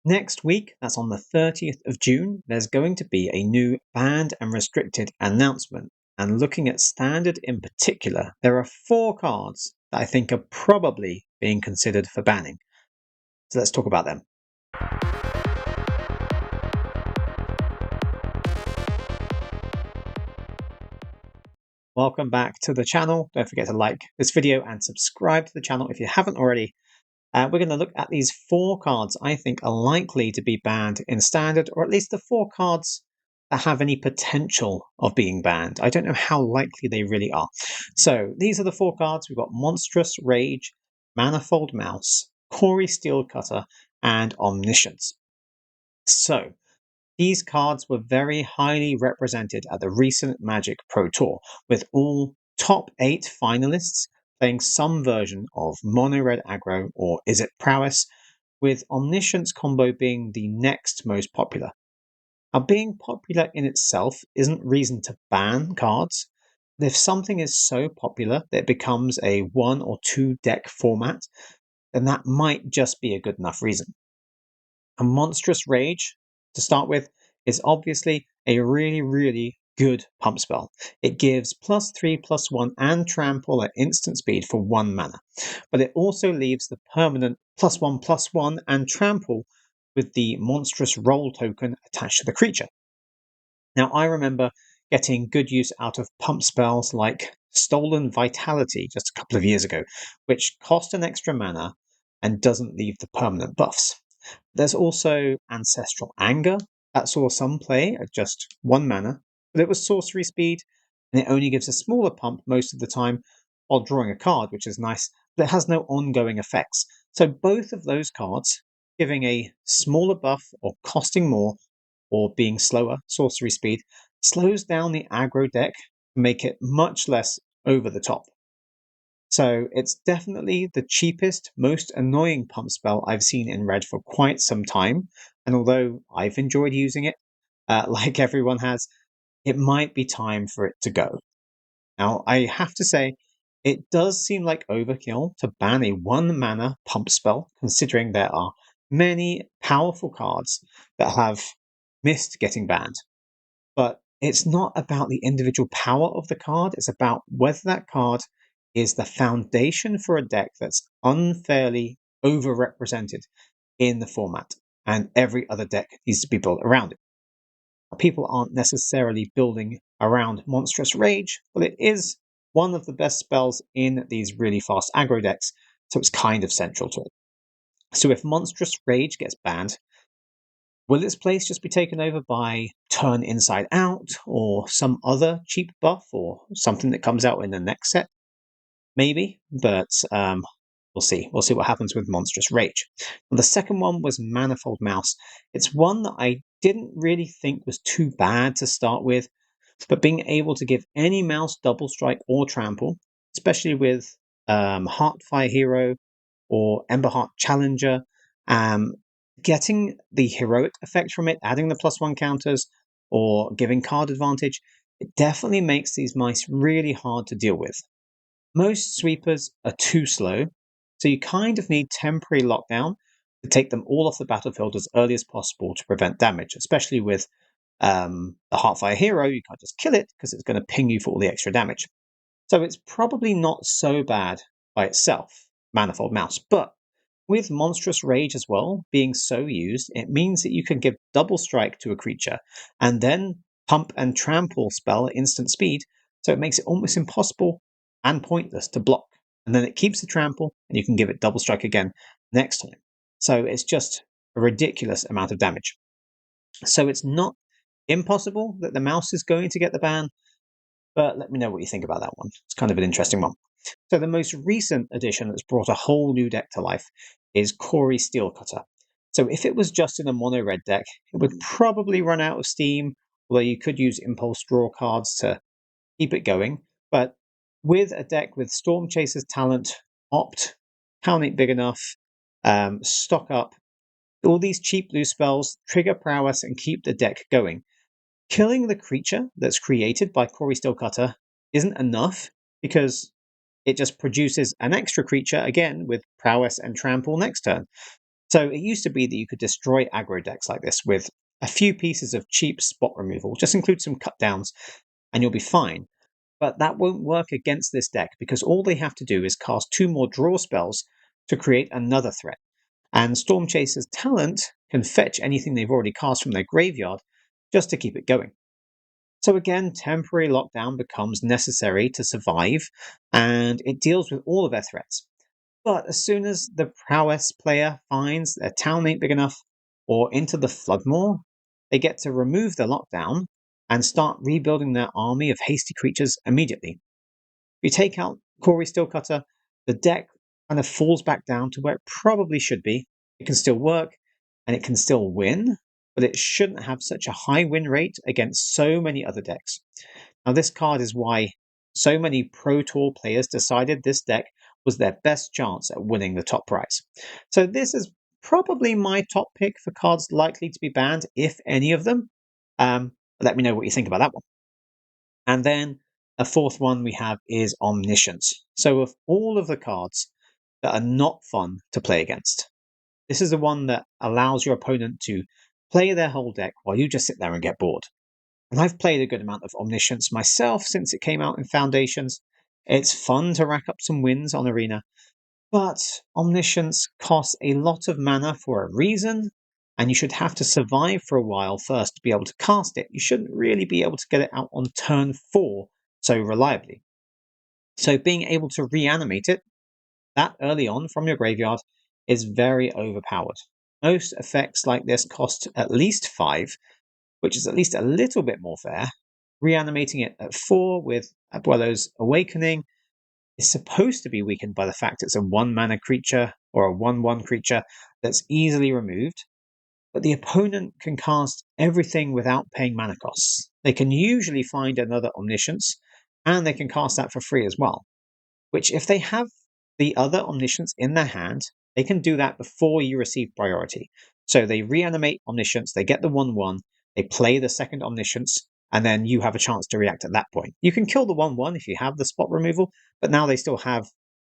Next week, that's on the 30th of June, there's going to be a new banned and restricted announcement. And looking at standard in particular, there are 4 cards that I think are probably being considered for banning. So let's talk about them. Welcome back to the channel. Don't forget to like this video and subscribe to the channel if you haven't already. We're going to look at these 4 cards I think are likely to be banned in standard, or at least the 4 cards that have any potential of being banned. I don't know how likely they really are. So these are the 4 cards. We've got Monstrous, Rage, Manifold Mouse, Cori-steel, and Omniscience. So these cards were very highly represented at the recent Magic Pro Tour, with all top 8 finalists playing some version of Mono Red Aggro or Is It Prowess, with Omniscience combo being the next most popular. Now, being popular in itself isn't reason to ban cards, but if something is so popular that it becomes a 1 or 2 deck format, then that might just be a good enough reason. A Monstrous Rage, to start with, is obviously a really good pump spell. It gives +3/+1 and trample at instant speed for 1 mana, but it also leaves the permanent +1/+1 and trample with the Monstrous roll token attached to the creature. Now, I remember getting good use out of pump spells like Stolen Vitality just a couple of years ago, which cost an extra mana and doesn't leave the permanent buffs. There's also Ancestral Anger that saw some play at just 1 mana, but it was sorcery speed and it only gives a smaller pump most of the time while drawing a card, which is nice, but it has no ongoing effects. So both of those cards, giving a smaller buff or costing more or being slower, sorcery speed, slows down the aggro deck to make it much less over the top. So it's definitely the cheapest, most annoying pump spell I've seen in Red for quite some time. And although I've enjoyed using it, like everyone has, it might be time for it to go. Now, I have to say, it does seem like overkill to ban a 1 mana pump spell, considering there are many powerful cards that have missed getting banned. But it's not about the individual power of the card, it's about whether that card is the foundation for a deck that's unfairly overrepresented in the format, and every other deck needs to be built around it. People aren't necessarily building around Monstrous Rage, but it is one of the best spells in these really fast aggro decks, so it's kind of central to it. So if Monstrous Rage gets banned, will its place just be taken over by Turn Inside Out, or some other cheap buff, or something that comes out in the next set? Maybe, but we'll see. We'll see what happens with Monstrous Rage. And the second one was Manifold Mouse. It's one that I didn't really think was too bad to start with, but being able to give any mouse double strike or trample, especially with Heartfire Hero or Emberheart Challenger, getting the heroic effect from it, adding the +1 counters, or giving card advantage, it definitely makes these mice really hard to deal with. Most sweepers are too slow, so you kind of need temporary lockdown to take them all off the battlefield as early as possible to prevent damage, especially with the Heartfire Hero. You can't just kill it because it's going to ping you for all the extra damage. So it's probably not so bad by itself, Manifold Mouse, but with Monstrous Rage as well being so used, it means that you can give double strike to a creature and then pump and trample spell at instant speed, so it makes it almost impossible and pointless to block. And then it keeps the trample and you can give it double strike again next time. So it's just a ridiculous amount of damage. So it's not impossible that the mouse is going to get the ban, but let me know what you think about that one. It's kind of an interesting one. So the most recent addition that's brought a whole new deck to life is Cori-steel. So if it was just in a mono red deck, it would probably run out of steam, although you could use impulse draw cards to keep it going. But with a deck with Storm Chaser's talent, Opt, Town ain't big enough, stock up, all these cheap blue spells, trigger prowess, and keep the deck going. Killing the creature that's created by Cori-steel isn't enough, because it just produces an extra creature, again, with prowess and trample next turn. So it used to be that you could destroy aggro decks like this with a few pieces of cheap spot removal. Just include some cut downs and you'll be fine. But that won't work against this deck because all they have to do is cast 2 more draw spells to create another threat. And Storm Chaser's talent can fetch anything they've already cast from their graveyard just to keep it going. So again, temporary lockdown becomes necessary to survive, and it deals with all of their threats. But as soon as the prowess player finds their town ain't big enough, or into the Floodmoor, they get to remove the lockdown and start rebuilding their army of hasty creatures immediately. If you take out Cori-steel, the deck kind of falls back down to where it probably should be. It can still work and it can still win, but it shouldn't have such a high win rate against so many other decks. Now, this card is why so many Pro Tour players decided this deck was their best chance at winning the top prize. So this is probably my top pick for cards likely to be banned, if any of them. Let me know what you think about that one. And then a fourth one we have is Omniscience. So of all of the cards that are not fun to play against, this is the one that allows your opponent to play their whole deck while you just sit there and get bored. And I've played a good amount of Omniscience myself since it came out in Foundations. It's fun to rack up some wins on Arena, but Omniscience costs a lot of mana for a reason, and you should have to survive for a while first to be able to cast it. You shouldn't really be able to get it out on turn 4 so reliably. So being able to reanimate it that early on from your graveyard is very overpowered. Most effects like this cost at least 5, which is at least a little bit more fair. Reanimating it at 4 with Abuelo's Awakening is supposed to be weakened by the fact it's a 1-mana creature or a 1/1 creature that's easily removed, but the opponent can cast everything without paying mana costs. They can usually find another Omniscience, and they can cast that for free as well, which if they have the other Omniscience in their hand, they can do that before you receive priority. So they reanimate Omniscience, they get the 1/1, they play the second Omniscience, and then you have a chance to react at that point. You can kill the 1/1 if you have the spot removal, but now they still have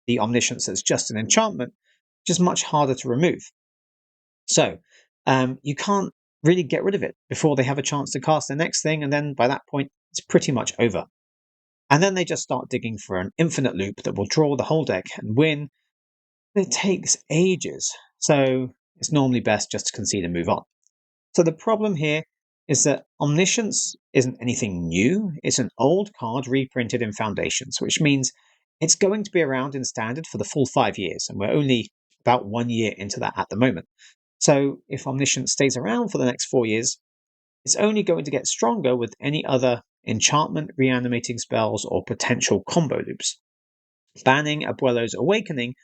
the Omniscience that's just an enchantment, which is much harder to remove. So you can't really get rid of it before they have a chance to cast the next thing, and then by that point, it's pretty much over. And then they just start digging for an infinite loop that will draw the whole deck and win. It takes ages, so it's normally best just to concede and move on. So the problem here is that Omniscience isn't anything new. It's an old card reprinted in Foundations, which means it's going to be around in Standard for the full 5 years, and we're only about 1 year into that at the moment. So if Omniscience stays around for the next 4 years, it's only going to get stronger with any other enchantment, reanimating spells, or potential combo loops. Banning Abuelo's Awakening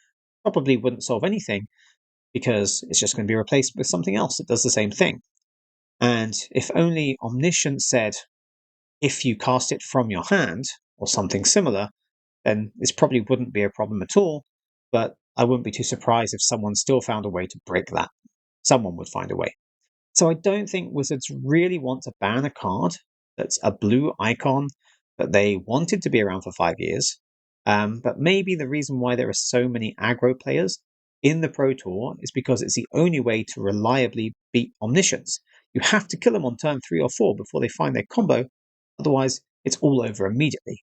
probably wouldn't solve anything because it's just going to be replaced with something else that does the same thing. And if only Omniscience said, if you cast it from your hand or something similar, then this probably wouldn't be a problem at all. But I wouldn't be too surprised if someone still found a way to break that. Someone would find a way. So I don't think Wizards really want to ban a card that's a blue icon that they wanted to be around for 5 years. But maybe the reason why there are so many aggro players in the Pro Tour is because it's the only way to reliably beat Omniscience. You have to kill them on turn 3 or 4 before they find their combo, otherwise it's all over immediately.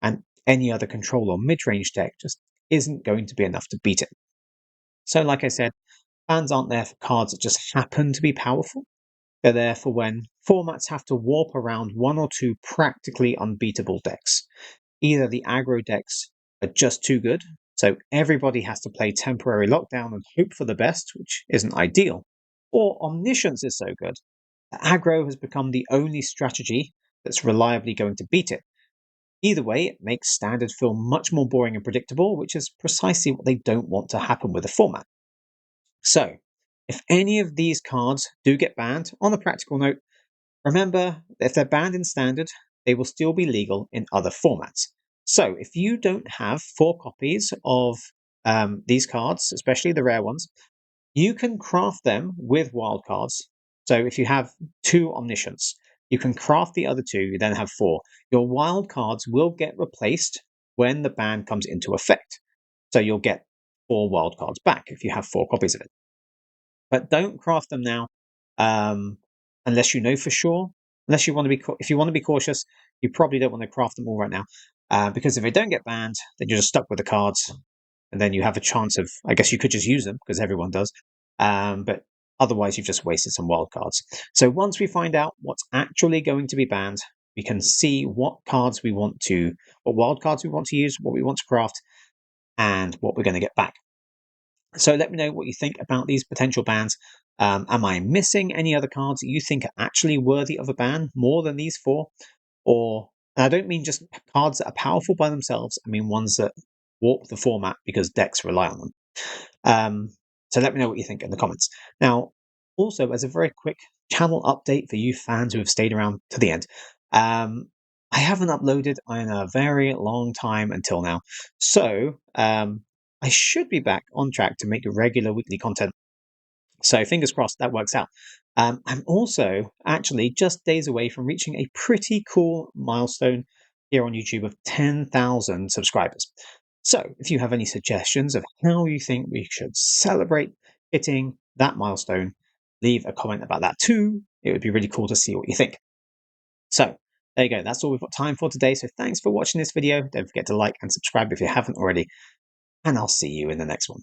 And any other control or mid-range deck just isn't going to be enough to beat it. So like I said, bans aren't there for cards that just happen to be powerful. They're there for when formats have to warp around 1 or 2 practically unbeatable decks. Either the aggro decks are just too good, so everybody has to play temporary lockdown and hope for the best, which isn't ideal, or Omniscience is so good that aggro has become the only strategy that's reliably going to beat it. Either way, it makes Standard feel much more boring and predictable, which is precisely what they don't want to happen with the format. So, if any of these cards do get banned, on a practical note, remember that if they're banned in Standard, they will still be legal in other formats. So, if you don't have 4 copies of these cards, especially the rare ones, you can craft them with wildcards. So, if you have 2 Omniscience, you can craft the other 2, you then have 4. Your wildcards will get replaced when the ban comes into effect. So, you'll get 4 wildcards back if you have 4 copies of it. But don't craft them now, unless you know for sure. Unless you want to be, if you want to be cautious, you probably don't want to craft them all right now, because if they don't get banned, then you're just stuck with the cards, and then you have a chance of. I guess you could just use them because everyone does, but otherwise you've just wasted some wild cards. So once we find out what's actually going to be banned, we can see what cards we want to, what wild cards we want to use, what we want to craft, and what we're going to get back. So let me know what you think about these potential bans. Am I missing any other cards that you think are actually worthy of a ban more than these four? Or, and I don't mean just cards that are powerful by themselves, I mean ones that warp the format because decks rely on them. So let me know what you think in the comments. Now, also, as a very quick channel update for you fans who have stayed around to the end, I haven't uploaded in a very long time until now. So I should be back on track to make regular weekly content. So fingers crossed that works out. I'm also actually just days away from reaching a pretty cool milestone here on YouTube of 10,000 subscribers. So if you have any suggestions of how you think we should celebrate hitting that milestone, leave a comment about that too. It would be really cool to see what you think. So there you go. That's all we've got time for today. So thanks for watching this video. Don't forget to like and subscribe if you haven't already. And I'll see you in the next one.